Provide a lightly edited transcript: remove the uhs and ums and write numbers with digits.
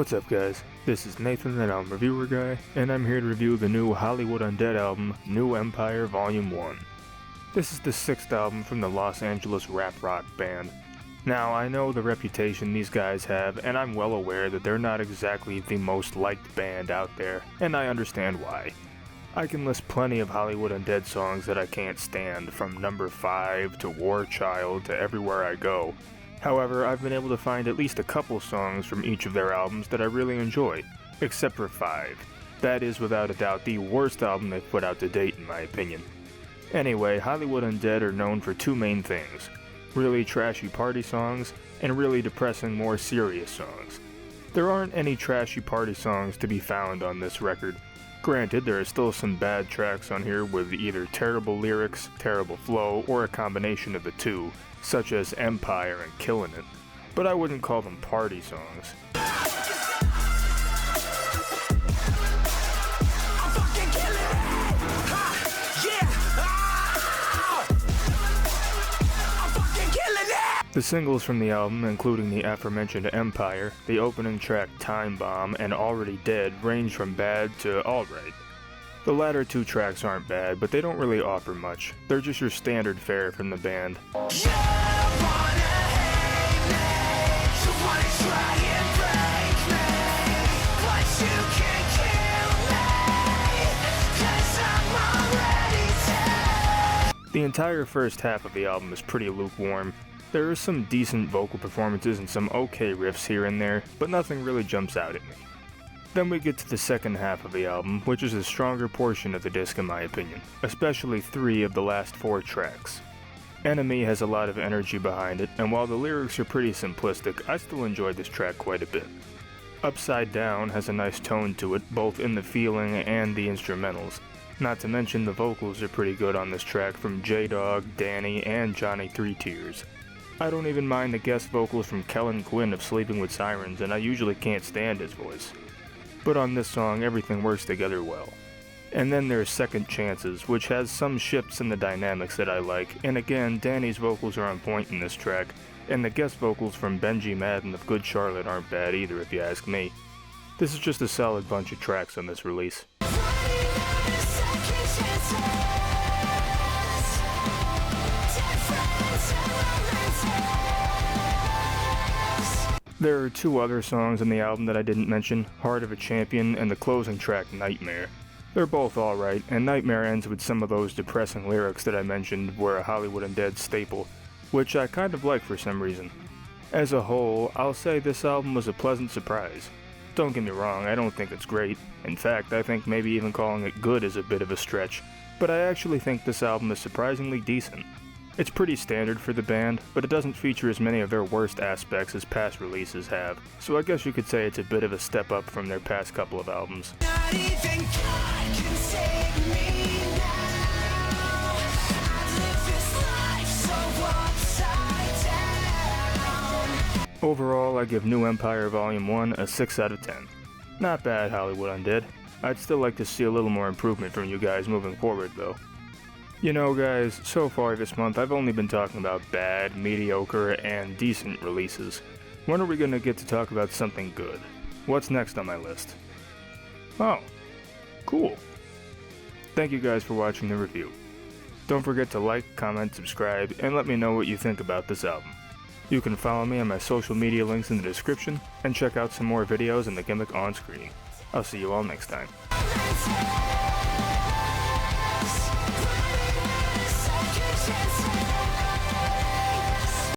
What's up guys, this is Nathan, ThatAlbumReviewerGuy, and I'm here to review the new Hollywood Undead album, New Empire Volume 1. This is the 6th album from the Los Angeles rap rock band. Now, I know the reputation these guys have, and I'm well aware that they're not exactly the most liked band out there, and I understand why. I can list plenty of Hollywood Undead songs that I can't stand, from Number 5 to War Child to Everywhere I Go. However, I've been able to find at least a couple songs from each of their albums that I really enjoy, except for 5. That is without a doubt the worst album they've put out to date in my opinion. Anyway, Hollywood Undead are known for two main things: really trashy party songs, and really depressing, more serious songs. There aren't any trashy party songs to be found on this record. Granted, there are still some bad tracks on here with either terrible lyrics, terrible flow, or a combination of the two, such as Empire and Killin, but I wouldn't call them party songs. The singles from the album, including the aforementioned Empire, the opening track Time Bomb, and Already Dead, range from bad to alright. The latter two tracks aren't bad, but they don't really offer much. They're just your standard fare from the band. The entire first half of the album is pretty lukewarm. There are some decent vocal performances and some okay riffs here and there, but nothing really jumps out at me. Then we get to the second half of the album, which is a stronger portion of the disc in my opinion, especially 3 of the last 4 tracks. Enemy has a lot of energy behind it, and while the lyrics are pretty simplistic, I still enjoyed this track quite a bit. Upside Down has a nice tone to it, both in the feeling and the instrumentals. Not to mention the vocals are pretty good on this track from J-Dog, Danny, and Johnny 3 Tears. I don't even mind the guest vocals from Killin Quinn of Sleeping with Sirens, and I usually can't stand his voice. But on this song, everything works together well. And then there's Second Chances, which has some shifts in the dynamics that I like, and again, Danny's vocals are on point in this track, and the guest vocals from Benji Madden of Good Charlotte aren't bad either if you ask me. This is just a solid bunch of tracks on this release. There are 2 other songs on the album that I didn't mention, Heart of a Champion and the closing track Nightmare. They're both alright, and Nightmare ends with some of those depressing lyrics that I mentioned were a Hollywood Undead staple, which I kind of like for some reason. As a whole, I'll say this album was a pleasant surprise. Don't get me wrong, I don't think it's great. In fact, I think maybe even calling it good is a bit of a stretch, but I actually think this album is surprisingly decent. It's pretty standard for the band, but it doesn't feature as many of their worst aspects as past releases have, so I guess you could say it's a bit of a step up from their past couple of albums. Not even God can save me now. I live this life so upside down. Overall, I give New Empire Volume 1 a 6 out of 10. Not bad, Hollywood Undead. I'd still like to see a little more improvement from you guys moving forward though. You know guys, so far this month I've only been talking about bad, mediocre, and decent releases. When are we gonna get to talk about something good? What's next on my list? Oh, cool. Thank you guys for watching the review. Don't forget to like, comment, subscribe, and let me know what you think about this album. You can follow me on my social media links in the description, and check out some more videos and the gimmick on screen. I'll see you all next time.